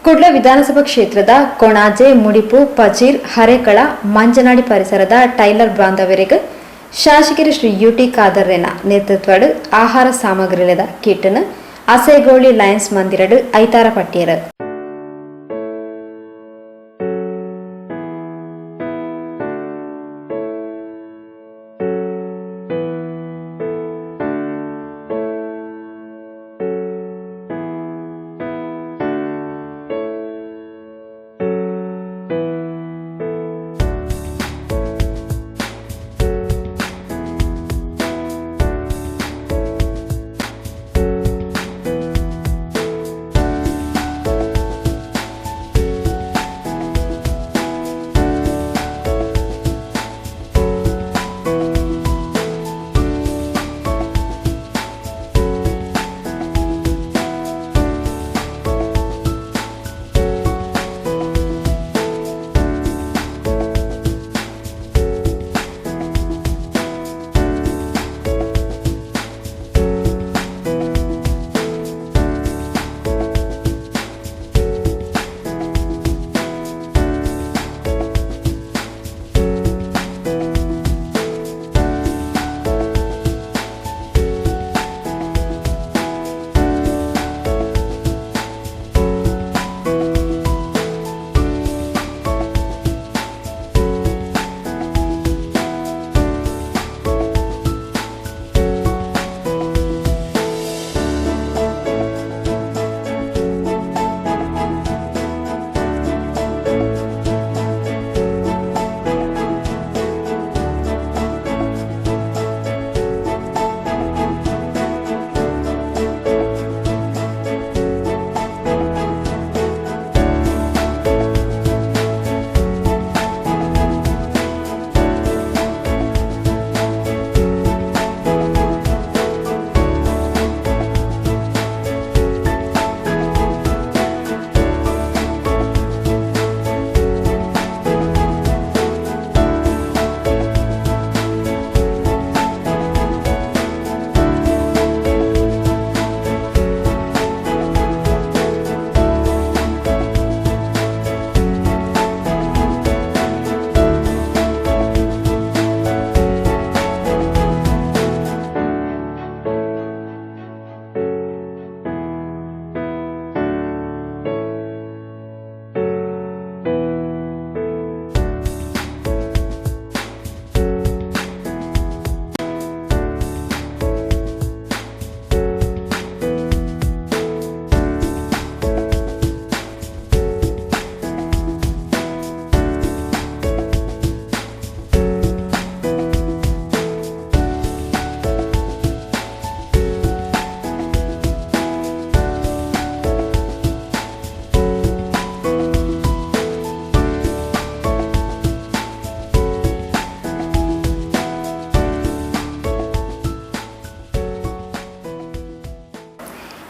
ಕುಡ್ಲ ವಿಧಾನಸಭಾ ಕ್ಷೇತ್ರದ ಕೊಣಾಜೆ ಮುಡಿಪು ಪಜೀರ್ ಹರೇಕಳ ಮಂಜನಾಡಿ ಪರಿಸರದ ಟೈಲರ್ ಬಾಂಧವರಿಗೆ ಶಾಸಕರು ಶ್ರೀ ಯುಟಿ ಖಾದರ್ನ ನೇತೃತ್ವದ ಆಹಾರ ಸಾಮಗ್ರಿಗಳ ಕಿಟ್ನ ಅಸೇಗೋಳಿ ಲಯನ್ಸ್ ಮಂದಿರಡು ಐತಾರ ಪಟ್ಟಿಯರು.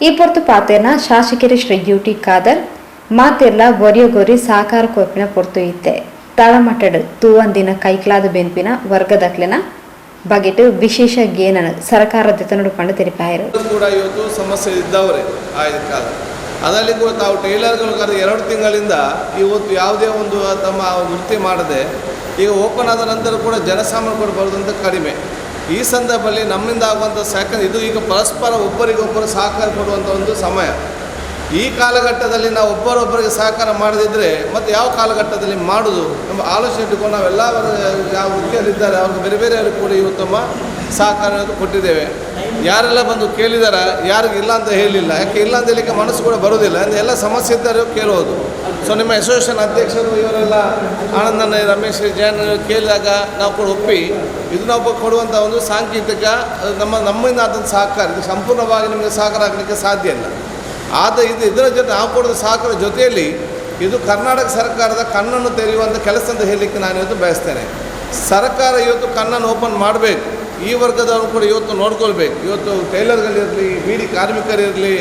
ಈ ಪೊರ್ತು ಪಾತೆರ್ನ ಶಾಸಕರು ಶ್ರೀ ಯುಟಿ ಖಾದರ್ ಮಾತೆರ್ಲ ಒರಿಯೊಗೊರಿ ಸಹಕಾರ ಕೊಪ್ಪಿನ ಪೊರ್ತು ಇತ್ತೆ ತಳಮಟ್ಟಡು ತೂವಂದಿನ ಕೈಕ್ಲಾದ ಬೆಂಪಿನ ವರ್ಗದಕ್ಲೆನ ಬಗೆಟ್ ವಿಶೇಷ ಗೇನನ್ನು ಸರ್ಕಾರದ ತಂಡುಕೊಂಡು ತೆರಿಪಾಯರು ಕೂಡ ಇವತ್ತು ಸಮಸ್ಯೆ ಇದ್ದವರೇ ಆಯ್ತು ಕಾಲ ಅದರಲ್ಲಿ ಕೂಡ ತಾವು ಟೈಲರ್ಗಳು 2 ತಿಂಗಳಿಂದ ಇವತ್ತು ಯಾವುದೇ ಒಂದು ತಮ್ಮ ವೃತ್ತಿ ಮಾಡದೆ ಈಗ ಓಪನ್ ಆದ ನಂತರ ಕೂಡ ಜನಸಾಮಾನ್ಯರು ಬರೋದಂತ ಕಡಿಮೆ. ಈ ಸಂದರ್ಭದಲ್ಲಿ ನಮ್ಮಿಂದ ಆಗುವಂಥ ಸಹಕಾರ ಇದು ಈಗ ಪರಸ್ಪರ ಒಬ್ಬರಿಗೊಬ್ಬರು ಸಹಕಾರ ಕೊಡುವಂಥ ಒಂದು ಸಮಯ. ಈ ಕಾಲಘಟ್ಟದಲ್ಲಿ ನಾವು ಒಬ್ಬರೊಬ್ಬರಿಗೆ ಸಹಕಾರ ಮಾಡದಿದ್ದರೆ ಮತ್ತು ಯಾವ ಕಾಲಘಟ್ಟದಲ್ಲಿ ಮಾಡೋದು ಎಂಬ ಆಲೋಚನೆ ಇಟ್ಟುಕೊಂಡು ನಾವೆಲ್ಲ ಯಾವ ವೃತ್ತಿಯಲ್ಲಿದ್ದಾರೆ ಅವ್ರಿಗೆ ಬೇರೆ ಬೇರೆಯವರು ಕೂಡ ಇವತ್ತು ತಮ್ಮ ಸಹಕಾರ ಕೊಟ್ಟಿದ್ದೇವೆ. ಯಾರೆಲ್ಲ ಬಂದು ಕೇಳಿದಾರ ಯಾರಿಗೆ ಇಲ್ಲ ಅಂತ ಹೇಳಿಲ್ಲ, ಯಾಕೆ ಇಲ್ಲ ಅಂತ ಹೇಳಲಿಕ್ಕೆ ಮನಸ್ಸು ಕೂಡ ಬರೋದಿಲ್ಲ, ಅಂದರೆ ಎಲ್ಲ ಸಮಸ್ಯೆ ಇದ್ದರೆ ಕೇಳೋದು. ಸೊ ನಿಮ್ಮ ಅಸೋಸಿಯೇಷನ್ ಅಧ್ಯಕ್ಷರು ಇವರೆಲ್ಲ ಆನಂದನ ರಮೇಶ್ ಜೈನ್ ಕೇಳಿದಾಗ ನಾವು ಕೂಡ ಒಪ್ಪಿ ಇದು ನಾವು ಕೊಡುವಂಥ ಒಂದು ಸಾಂಕೇತಿಕ ನಮ್ಮಿಂದ ಆದಂಥ ಸಹಕಾರ ಇದು ಸಂಪೂರ್ಣವಾಗಿ ನಿಮಗೆ ಸಹಕಾರ ಆಗಲಿಕ್ಕೆ ಸಾಧ್ಯ ಇಲ್ಲ. ಇದರ ಜೊತೆ ನಾವು ಕೊಡೋದು ಸಹಕಾರ ಜೊತೆಯಲ್ಲಿ ಇದು ಕರ್ನಾಟಕ ಸರ್ಕಾರದ ಕಣ್ಣನ್ನು ತೆರೆಯುವಂಥ ಕೆಲಸ ಅಂತ ಹೇಳಲಿಕ್ಕೆ ನಾನು ಇವತ್ತು ಬಯಸ್ತೇನೆ. ಸರ್ಕಾರ ಇವತ್ತು ಕಣ್ಣನ್ನು ಓಪನ್ ಮಾಡಬೇಕು, ಈ ವರ್ಗದವರು ಕೂಡ ಇವತ್ತು ನೋಡ್ಕೊಳ್ಬೇಕು. ಇವತ್ತು ಟೈಲರ್ಗಳಿರಲಿ, ಬೀಡಿ ಕಾರ್ಮಿಕರಿರಲಿ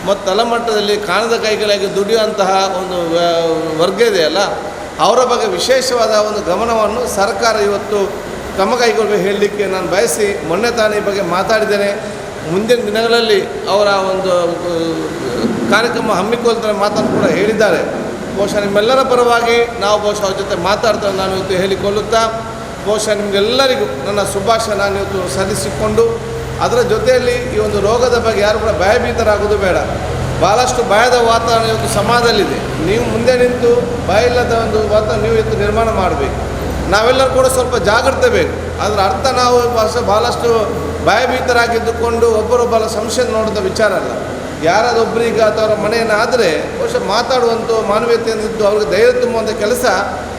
ಮತ್ತು ತಳಮಟ್ಟದಲ್ಲಿ ಕಾಣದ ಕೈಗಳಾಗಿ ದುಡಿಯುವಂತಹ ಒಂದು ವರ್ಗ ಇದೆಯಲ್ಲ, ಅವರ ಬಗ್ಗೆ ವಿಶೇಷವಾದ ಒಂದು ಗಮನವನ್ನು ಸರ್ಕಾರ ಇವತ್ತು ತಮ್ಮ ಕೈಗೊಳ್ಬೇಕು ಹೇಳಲಿಕ್ಕೆ ನಾನು ಬಯಸಿ ಮೊನ್ನೆ ತಾನೇ ಈ ಬಗ್ಗೆ ಮಾತಾಡಿದ್ದೇನೆ. ಮುಂದಿನ ದಿನಗಳಲ್ಲಿ ಅವರ ಒಂದು ಕಾರ್ಯಕ್ರಮ ಹಮ್ಮಿಕೊಳ್ತಾರೆ ಮಾತನ್ನು ಕೂಡ ಹೇಳಿದ್ದಾರೆ. ಬಹುಶಃ ನಿಮ್ಮೆಲ್ಲರ ಪರವಾಗಿ ನಾವು ಬಹುಶಃ ಅವ್ರ ಜೊತೆ ಮಾತಾಡ್ತಾರೆ ನಾನು ಇವತ್ತು ಹೇಳಿಕೊಳ್ಳುತ್ತಾ ಬಹುಶಃ ನಿಮಗೆಲ್ಲರಿಗೂ ನನ್ನ ಶುಭಾಶಯ ನಾನು ಇವತ್ತು ಸಲ್ಲಿಸಿಕೊಂಡು ಅದರ ಜೊತೆಯಲ್ಲಿ ಈ ಒಂದು ರೋಗದ ಬಗ್ಗೆ ಯಾರು ಕೂಡ ಭಯಭೀತರಾಗೋದು ಬೇಡ. ಭಾಳಷ್ಟು ಭಯದ ವಾತಾವರಣ ಇವತ್ತು ಸಮಾಜದಲ್ಲಿದೆ. ನೀವು ಮುಂದೆ ನಿಂತು ಭಯ ಇಲ್ಲದ ಒಂದು ವಾತಾವರಣ ನೀವು ಇವತ್ತು ನಿರ್ಮಾಣ ಮಾಡಬೇಕು. ನಾವೆಲ್ಲರೂ ಕೂಡ ಸ್ವಲ್ಪ ಜಾಗ್ರತೆ ಬೇಕು. ಅದರ ಅರ್ಥ ನಾವು ಭಾಳಷ್ಟು ಭಯಭೀತರಾಗಿದ್ದುಕೊಂಡು ಒಬ್ಬರೊಬ್ಬರ ಸಂಶಯ ನೋಡಿದ ವಿಚಾರ ಅಲ್ಲ. ಯಾರಾದೊಬ್ಬರಿಗೆ ಅಥವಾ ಅವರ ಮನೆಯನ್ನಾದರೆ ಬಹುಶಃ ಮಾತಾಡುವಂಥ ಮಾನವೀಯತೆಯಿಂದಿದ್ದು ಅವ್ರಿಗೆ ಧೈರ್ಯ ತುಂಬುವಂಥ ಕೆಲಸ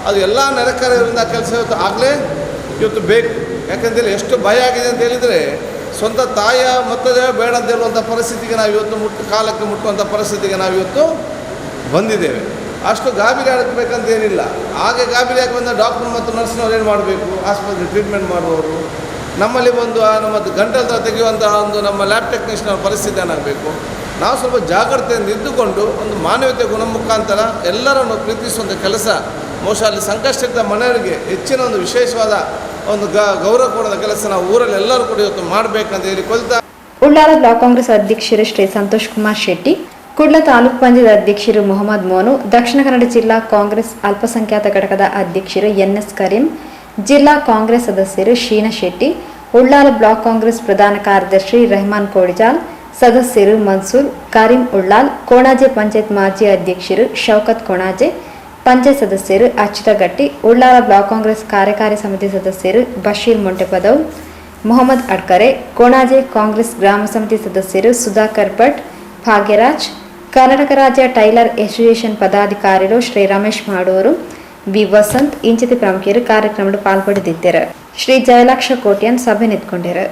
ಅದು ಎಲ್ಲ ನೆರೆಕರೆಯವರಿಂದ ಕೆಲಸ ಆಗಲೇ ಇವತ್ತು ಬೇಕು. ಯಾಕಂತೇಳಿ ಎಷ್ಟು ಭಯ ಆಗಿದೆ ಅಂತ ಹೇಳಿದರೆ ಸ್ವಂತ ತಾಯಿಯ ಮತ್ತದೇ ಬೇಡ ಅಂತ ಹೇಳುವಂಥ ಪರಿಸ್ಥಿತಿಗೆ ನಾವು ಇವತ್ತು ಕಾಲಕ್ಕೆ ಮುಟ್ಟುವಂಥ ಪರಿಸ್ಥಿತಿಗೆ ನಾವು ಇವತ್ತು ಬಂದಿದ್ದೇವೆ. ಅಷ್ಟು ಗಾಬರಿ ಆಗಬೇಕಂತೇನಿಲ್ಲ. ಹಾಗೆ ಗಾಬರಿ ಆಗಿ ಬಂದ ಡಾಕ್ಟರ್ ಮತ್ತು ನರ್ಸ್ನವ್ರು ಏನು ಮಾಡಬೇಕು, ಆಸ್ಪತ್ರೆ ಟ್ರೀಟ್ಮೆಂಟ್ ಮಾಡುವವರು ನಮ್ಮಲ್ಲಿ ಒಂದು ನಮ್ಮ ಗಂಟಲು ತೆಗೆಯುವಂತಹ ಒಂದು ನಮ್ಮ ಲ್ಯಾಬ್ ಟೆಕ್ನಿಷಿಯನ್ ಪರಿಸ್ಥಿತಿ ಏನಾಗಬೇಕು. ನಾವು ಸ್ವಲ್ಪ ಜಾಗ್ರತೆಯಿಂದ ಇದ್ದುಕೊಂಡು ಒಂದು ಮಾನವೀಯತೆ ಗುಣ ಮುಖಾಂತರ ಎಲ್ಲರನ್ನು ಪ್ರೀತಿಸುವಂಥ ಕೆಲಸ ಬಹುಶಃ ಅಲ್ಲಿ ಸಂಕಷ್ಟದ ಮನೆಯವರಿಗೆ ಹೆಚ್ಚಿನ ಒಂದು ವಿಶೇಷವಾದ ಒಂದು ಗೌರವ ಕೊಡೋದ ಕೆಲಸ ನಾವು ಊರಲ್ಲಿ ಎಲ್ಲರೂ ಕೂಡ ಇವತ್ತು ಮಾಡಬೇಕಂತ ಹೇಳಿಕೊಳ್ತಾ ಉಳ್ಳಾಲ ಬ್ಲಾಕ್ ಕಾಂಗ್ರೆಸ್ ಅಧ್ಯಕ್ಷರು ಶ್ರೀ ಸಂತೋಷ್ ಕುಮಾರ್ ಶೆಟ್ಟಿ, ಕುಡ್ಲ ತಾಲೂಕು ಪಂಚಾಯತ್ ಅಧ್ಯಕ್ಷರು ಮೊಹಮ್ಮದ್ ಮೋನು, ದಕ್ಷಿಣ ಕನ್ನಡ ಜಿಲ್ಲಾ ಕಾಂಗ್ರೆಸ್ ಅಲ್ಪಸಂಖ್ಯಾತ ಘಟಕದ ಅಧ್ಯಕ್ಷರು ಎನ್ಎಸ್ ಕರೀಂ, ಜಿಲ್ಲಾ ಕಾಂಗ್ರೆಸ್ ಸದಸ್ಯರು ಶೀನಾ ಶೆಟ್ಟಿ, ಉಳ್ಳಾಲ ಬ್ಲಾಕ್ ಕಾಂಗ್ರೆಸ್ ಪ್ರಧಾನ ಕಾರ್ಯದರ್ಶಿ ರೆಹಮಾನ್ ಕೋಡಿಜಾಲ್, ಸದಸ್ಯರು ಮನ್ಸೂರ್, ಕರೀಂ ಉಳ್ಳಾಲ್, ಕೋಣಾಜೆ ಪಂಚಾಯತ್ ಮಾಜಿ ಅಧ್ಯಕ್ಷರು ಶೌಕತ್ ಕೋಣಾಜೆ, ಪಂಚಾಯತ್ ಸದಸ್ಯರು ಅಚ್ಯುತ ಗಟ್ಟಿ, ಉಳ್ಳಾಲ ಬ್ಲಾಕ್ ಕಾಂಗ್ರೆಸ್ ಕಾರ್ಯಕಾರಿ ಸಮಿತಿ ಸದಸ್ಯರು ಬಶೀರ್ ಮೊಂಟೆಪದವ್, ಮೊಹಮ್ಮದ್ ಅಡ್ಕರೆ, ಕೋಣಾಜೆ ಕಾಂಗ್ರೆಸ್ ಗ್ರಾಮ ಸಮಿತಿ ಸದಸ್ಯರು ಸುಧಾಕರ್ ಭಟ್, ಭಾಗ್ಯರಾಜ್, ಕರ್ನಾಟಕ ರಾಜ್ಯ ಟೈಲರ್ ಅಸೋಸಿಯೇಷನ್ ಪದಾಧಿಕಾರಿಗಳು ಶ್ರೀ ರಮೇಶ್ ಮಾಡೂರು, ಬಿ ವಸಂತ್ ಇಂಚಿತಿ ಪ್ರಮುಖರು ಕಾರ್ಯಕ್ರಮದಲ್ಲಿ ಪಾಲ್ಪಡೆದಿದ್ದರು. ಶ್ರೀ ಜಯಲಕ್ಷ ಕೋಟ್ಯನ್ ಸಭೆ ನಿಂತ್ಕೊಂಡಿರು.